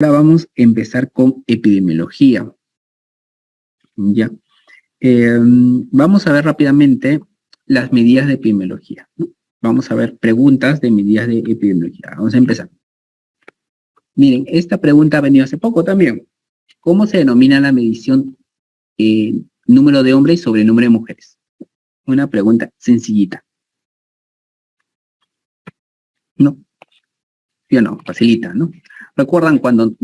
Ahora vamos a empezar con epidemiología. Ya. Vamos a ver rápidamente las medidas de epidemiología, ¿no? Vamos a ver preguntas de medidas de epidemiología. Vamos a empezar. Miren, esta pregunta ha venido hace poco también. ¿Cómo se denomina la medición número de hombres sobre número de mujeres? Una pregunta sencillita. ¿No? ¿Sí o no? Facilita, ¿no? ¿Recuerdan cuando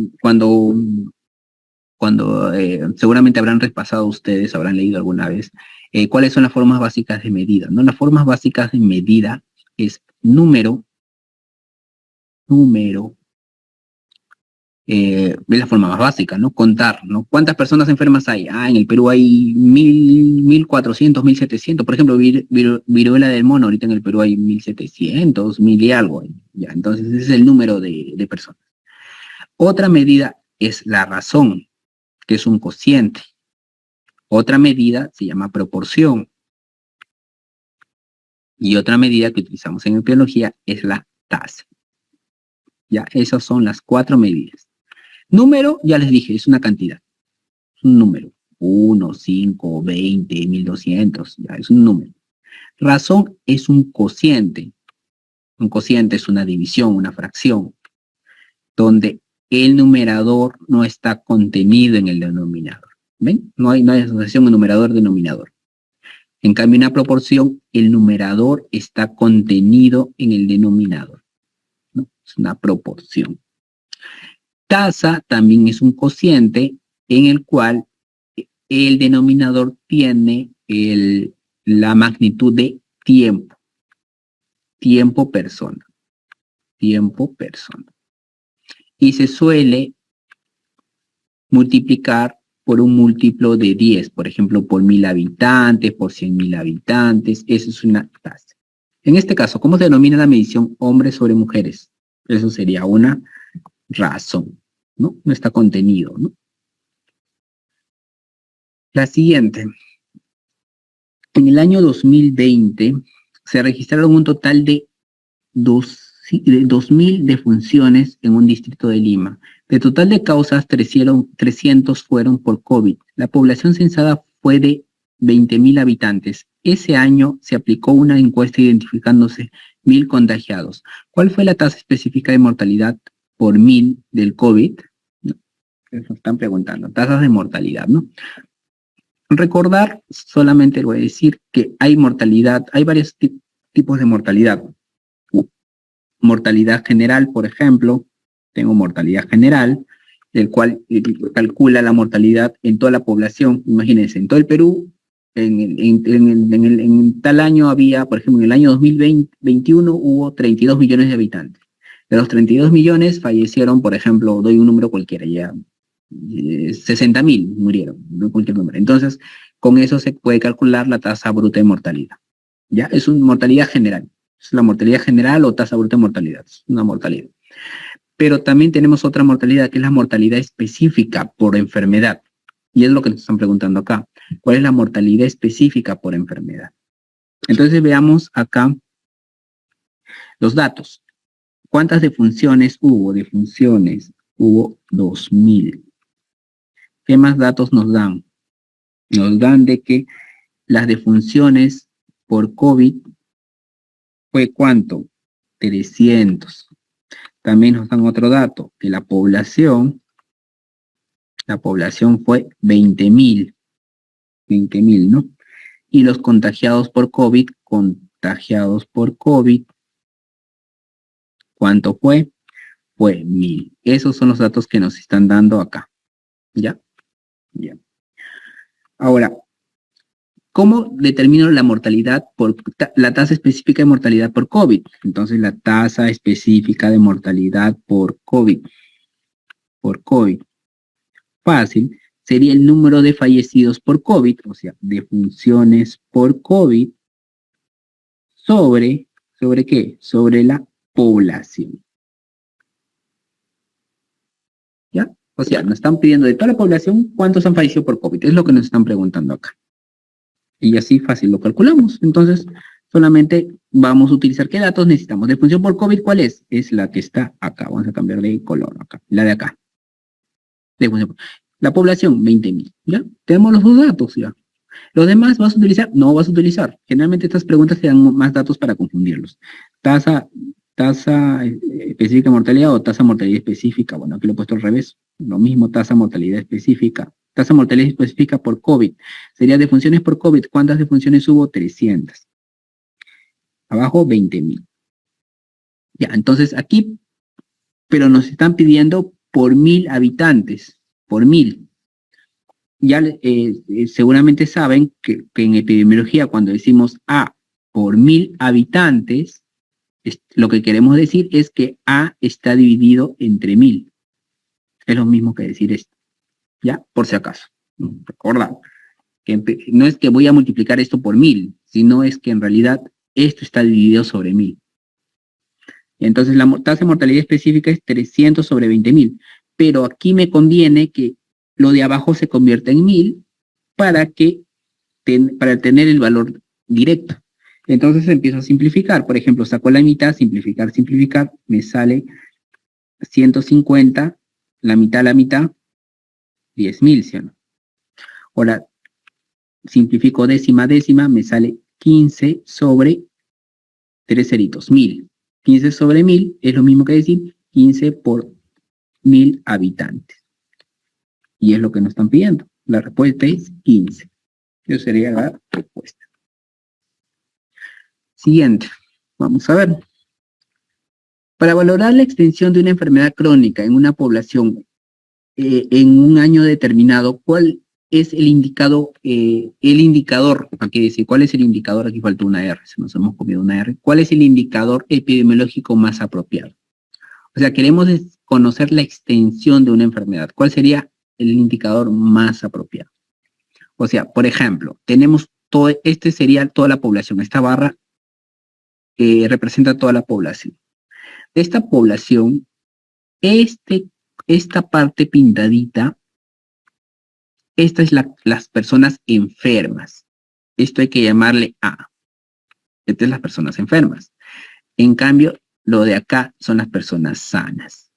seguramente habrán repasado ustedes, habrán leído alguna vez, cuáles son las formas básicas de medida, ¿no? Las formas básicas de medida es número, es la forma más básica, ¿no? Contar, ¿no? ¿Cuántas personas enfermas hay? En el Perú hay 1.400, 1.700, por ejemplo, viruela del mono, ahorita en el Perú hay 1.700, 1.000 y algo, ya, entonces ese es el número de personas. Otra medida es la razón, que es un cociente. Otra medida se llama proporción. Y otra medida que utilizamos en epidemiología es la tasa. Ya, esas son las 4 medidas. Número, ya les dije, es una cantidad. Es un número. 1, 5, 20, 1.200, ya es un número. Razón es un cociente. Un cociente es una división, una fracción, donde el numerador no está contenido en el denominador. ¿Ven? No hay asociación numerador-denominador. En cambio, una proporción, el numerador está contenido en el denominador, ¿no? Es una proporción. Tasa también es un cociente en el cual el denominador tiene la magnitud de tiempo. Tiempo persona. Tiempo persona. Y se suele multiplicar por un múltiplo de 10, por ejemplo, por 1.000 habitantes, por 100.000 habitantes. Eso es una tasa. En este caso, ¿cómo se denomina la medición hombres sobre mujeres? Eso sería una razón, ¿no? No está contenido, ¿no? La siguiente. En el año 2020 se registraron un total de 2.000 defunciones en un distrito de Lima. De total de causas, 300 fueron por COVID. La población censada fue de 20.000 habitantes. Ese año se aplicó una encuesta identificándose 1.000 contagiados. ¿Cuál fue la tasa específica de mortalidad por 1.000 del COVID? No, eso están preguntando. Tasas de mortalidad, ¿no? Recordar, solamente voy a decir que hay mortalidad, hay varios tipos de mortalidad. Mortalidad general, por ejemplo, tengo mortalidad general, el cual calcula la mortalidad en toda la población. Imagínense, en todo el Perú, en tal año había, por ejemplo, en el año 2021 hubo 32 millones de habitantes. De los 32 millones fallecieron, por ejemplo, doy un número cualquiera, ya 60.000 murieron, no cualquier número. Entonces, con eso se puede calcular la tasa bruta de mortalidad. ¿Ya? Es una mortalidad general. Es la mortalidad general o tasa bruta de mortalidad. Es una mortalidad. Pero también tenemos otra mortalidad, que es la mortalidad específica por enfermedad. Y es lo que nos están preguntando acá. ¿Cuál es la mortalidad específica por enfermedad? Entonces veamos acá los datos. ¿Cuántas defunciones hubo? Defunciones hubo 2.000. ¿Qué más datos nos dan? Nos dan de que las defunciones por COVID fue ¿cuánto? 300. También nos dan otro dato, que la población fue 20.000. 20.000, ¿no? Y los contagiados por COVID, ¿cuánto fue? Fue 1.000. Esos son los datos que nos están dando acá. ¿Ya? Ya. Ahora, ¿cómo determino la mortalidad la tasa específica de mortalidad por COVID? Entonces, la tasa específica de mortalidad por COVID. Fácil, sería el número de fallecidos por COVID, o sea, defunciones por COVID, ¿sobre qué? Sobre la población. ¿Ya? O sea, nos están pidiendo de toda la población cuántos han fallecido por COVID. Es lo que nos están preguntando acá. Y así fácil lo calculamos. Entonces, solamente vamos a utilizar qué datos necesitamos. Defunción por COVID, ¿cuál es? Es la que está acá. Vamos a cambiar de color acá. La de acá. La población, 20.000, ¿ya? Tenemos los dos datos, ¿ya? ¿Los demás vas a utilizar? No vas a utilizar. Generalmente estas preguntas te dan más datos para confundirlos. Tasa, tasa específica de mortalidad o tasa de mortalidad específica. Bueno, aquí lo he puesto al revés. Lo mismo, tasa de mortalidad específica. Tasa de mortalidad específica por COVID. Sería defunciones por COVID. ¿Cuántas defunciones hubo? 300. Abajo, 20.000. Ya, entonces aquí, pero nos están pidiendo por 1.000 habitantes. Por 1.000. Ya seguramente saben que en epidemiología cuando decimos A por 1.000 habitantes, lo que queremos decir es que A está dividido entre 1.000. Es lo mismo que decir esto, ¿ya? Por si acaso. Recordad, que no es que voy a multiplicar esto por 1.000, sino es que en realidad esto está dividido sobre 1.000. Entonces la tasa de mortalidad específica es 300 sobre 20.000, pero aquí me conviene que lo de abajo se convierta en 1.000 para tener el valor directo. Entonces empiezo a simplificar. Por ejemplo, saco la mitad, simplificar, me sale 150, la mitad, 10.000, ¿sí o no? Ahora, simplifico décima, me sale 15 sobre 3 ceritos, 1.000. 15 sobre 1.000 es lo mismo que decir 15 por 1.000 habitantes. Y es lo que nos están pidiendo. La respuesta es 15. Eso sería la respuesta. Siguiente. Vamos a ver. Para valorar la extensión de una enfermedad crónica en una población en un año determinado, ¿cuál es el indicador? Aquí dice, ¿cuál es el indicador? Aquí falta una R, se nos hemos comido una R. ¿Cuál es el indicador epidemiológico más apropiado? O sea, queremos conocer la extensión de una enfermedad. ¿Cuál sería el indicador más apropiado? O sea, por ejemplo, tenemos este sería toda la población. Esta barra representa toda la población. De esta población, esta parte pintadita, esta es las personas enfermas. Esto hay que llamarle A. Estas son las personas enfermas. En cambio, lo de acá son las personas sanas.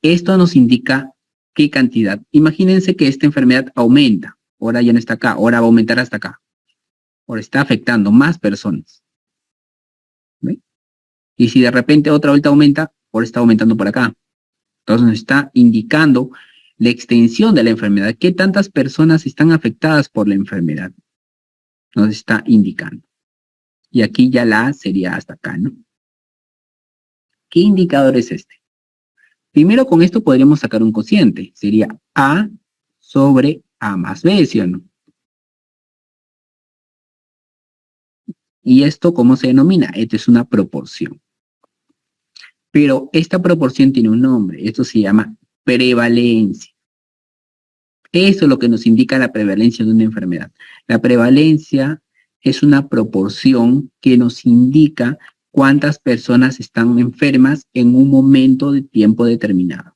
Esto nos indica qué cantidad. Imagínense que esta enfermedad aumenta. Ahora ya no está acá. Ahora va a aumentar hasta acá. Ahora está afectando más personas. ¿Ve? Y si de repente otra vuelta aumenta, ahora está aumentando por acá. Entonces nos está indicando la extensión de la enfermedad. ¿Qué tantas personas están afectadas por la enfermedad? Nos está indicando. Y aquí ya la A sería hasta acá, ¿no? ¿Qué indicador es este? Primero con esto podríamos sacar un cociente. Sería A sobre A más B, ¿sí o no? ¿Y esto cómo se denomina? Esto es una proporción. Pero esta proporción tiene un nombre. Esto se llama prevalencia. Eso es lo que nos indica la prevalencia de una enfermedad. La prevalencia es una proporción que nos indica cuántas personas están enfermas en un momento de tiempo determinado.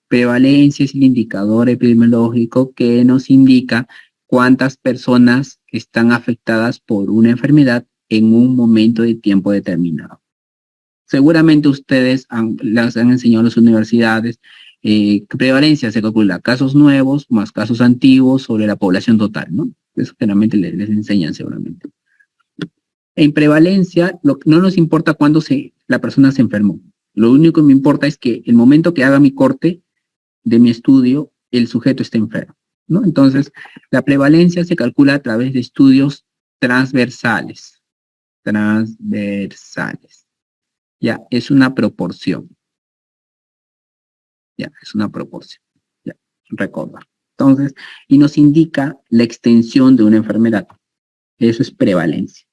Prevalencia es el indicador epidemiológico que nos indica cuántas personas están afectadas por una enfermedad en un momento de tiempo determinado. Seguramente ustedes les han enseñado en las universidades que prevalencia se calcula casos nuevos más casos antiguos sobre la población total, ¿no? Eso generalmente les enseñan seguramente. En prevalencia, no nos importa cuándo la persona se enfermó. Lo único que me importa es que el momento que haga mi corte de mi estudio, el sujeto esté enfermo, ¿no? Entonces, la prevalencia se calcula a través de estudios transversales. Ya, es una proporción. Ya, es una proporción. Ya, recordar. Entonces, y nos indica la extensión de una enfermedad. Eso es prevalencia.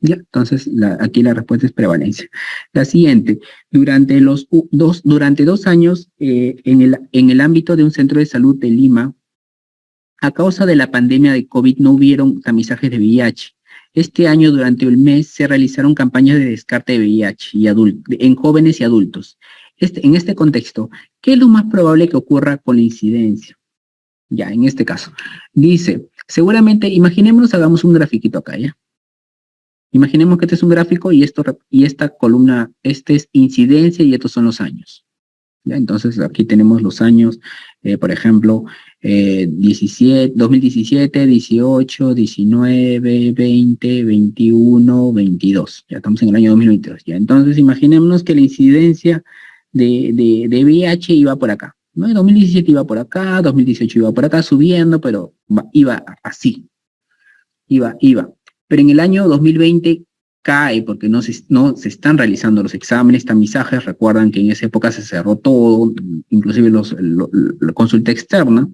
Ya, entonces aquí la respuesta es prevalencia. La siguiente, durante 2 años en el ámbito de un centro de salud de Lima, a causa de la pandemia de COVID no hubieron tamizajes de VIH. Este año, durante el mes, se realizaron campañas de descarte de VIH en jóvenes y adultos. En este contexto, ¿qué es lo más probable que ocurra con la incidencia? Ya, en este caso. Dice, seguramente, imaginémonos, hagamos un grafiquito acá, ¿ya? Imaginemos que este es un gráfico y esta columna, este es incidencia y estos son los años. ¿Ya? Entonces aquí tenemos los años, por ejemplo, 2017, 18, 19, 20, 21, 22. Ya estamos en el año 2022. ¿Ya? Entonces imaginémonos que la incidencia de VIH iba por acá, ¿no? En 2017 iba por acá, 2018 iba por acá subiendo, pero iba así, iba. Pero en el año 2020 cae porque no se están realizando los exámenes, tamizajes. Recuerdan que en esa época se cerró todo, inclusive la consulta externa,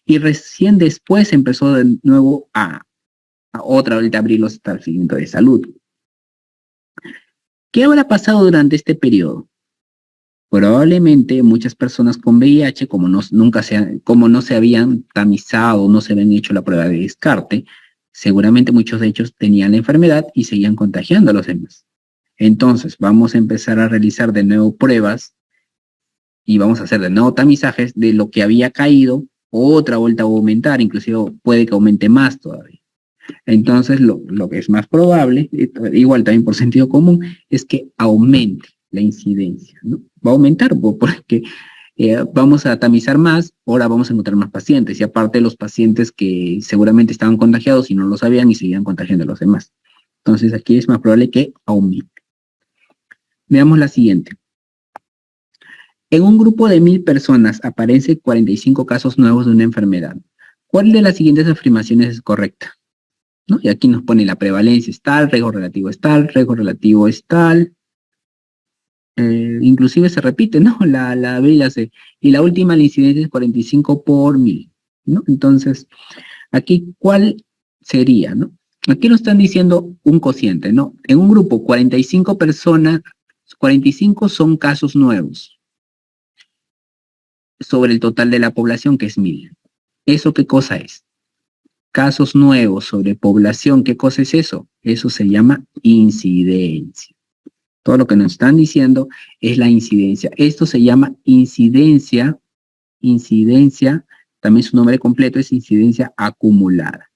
y recién después empezó de nuevo a otra vez a abrir los establecimientos de salud. ¿Qué habrá pasado durante este periodo? Probablemente muchas personas con VIH, como no se habían tamizado, no se habían hecho la prueba de descarte, seguramente muchos de ellos tenían la enfermedad y seguían contagiando a los demás. Entonces, vamos a empezar a realizar de nuevo pruebas y vamos a hacer de nuevo tamizajes de lo que había caído, otra vuelta a aumentar, inclusive puede que aumente más todavía. Entonces, lo que es más probable, igual también por sentido común, es que aumente la incidencia, ¿no? Va a aumentar porque vamos a tamizar más, ahora vamos a encontrar más pacientes, y aparte los pacientes que seguramente estaban contagiados y no lo sabían y seguían contagiando a los demás. Entonces, aquí es más probable que aumente. Veamos la siguiente. En un grupo de 1000 personas aparecen 45 casos nuevos de una enfermedad. ¿Cuál de las siguientes afirmaciones es correcta? ¿No? Y aquí nos pone la prevalencia es tal, riesgo relativo es tal, riesgo relativo es tal. Inclusive se repite, ¿no? La B y la C. Y la última, la incidencia es 45 por 1000, ¿no? Entonces, aquí, ¿cuál sería, no? Aquí nos están diciendo un cociente, ¿no? En un grupo, 45 personas, 45 son casos nuevos sobre el total de la población, que es 1000. ¿Eso qué cosa es? Casos nuevos sobre población, ¿qué cosa es eso? Eso se llama incidencia. Todo lo que nos están diciendo es la incidencia. Esto se llama incidencia, también su nombre completo es incidencia acumulada.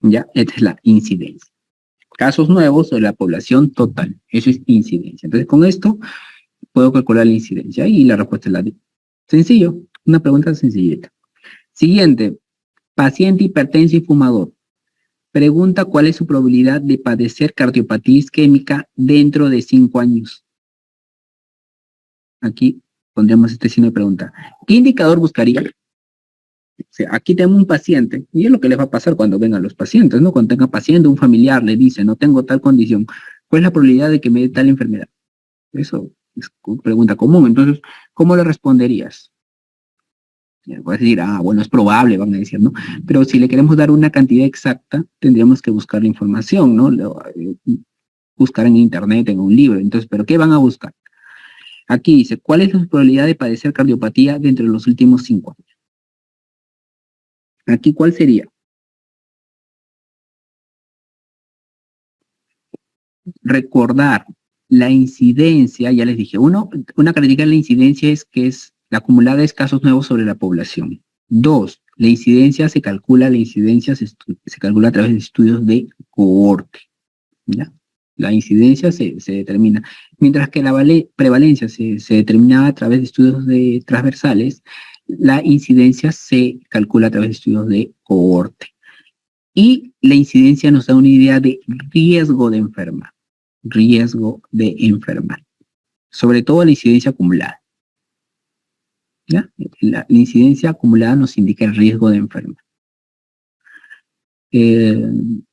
¿Ya? Esta es la incidencia. Casos nuevos sobre la población total. Eso es incidencia. Entonces, con esto puedo calcular la incidencia y la respuesta es la D. Sencillo, una pregunta sencillita. Siguiente, paciente hipertenso y fumador. Pregunta cuál es su probabilidad de padecer cardiopatía isquémica dentro de 5 años. Aquí pondríamos este signo de pregunta. ¿Qué indicador buscaría? O sea, aquí tengo un paciente, y es lo que les va a pasar cuando vengan los pacientes, ¿no? Cuando tenga paciente, un familiar le dice, no tengo tal condición, ¿cuál es la probabilidad de que me dé tal enfermedad? Eso es pregunta común. Entonces, ¿cómo le responderías? Puedes decir, bueno, es probable, van a decir, ¿no? Pero si le queremos dar una cantidad exacta, tendríamos que buscar la información, ¿no? Buscar en internet, en un libro. Entonces, ¿pero qué van a buscar? Aquí dice, ¿cuál es la probabilidad de padecer cardiopatía dentro de los últimos 5 años? Aquí, ¿cuál sería? Recordar la incidencia, ya les dije, una característica de la incidencia es que la acumulada es casos nuevos sobre la población. 2, la incidencia se calcula a través de estudios de cohorte, ¿ya? La incidencia se determina, mientras que la prevalencia se determina a través de estudios transversales, la incidencia se calcula a través de estudios de cohorte. Y la incidencia nos da una idea de riesgo de enfermar. Sobre todo la incidencia acumulada. ¿Ya? La incidencia acumulada nos indica el riesgo de enfermar.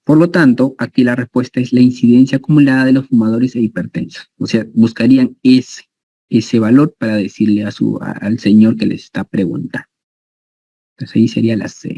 Por lo tanto, aquí la respuesta es la incidencia acumulada de los fumadores e hipertensos. O sea, buscarían ese valor para decirle al señor que les está preguntando. Entonces ahí sería la C.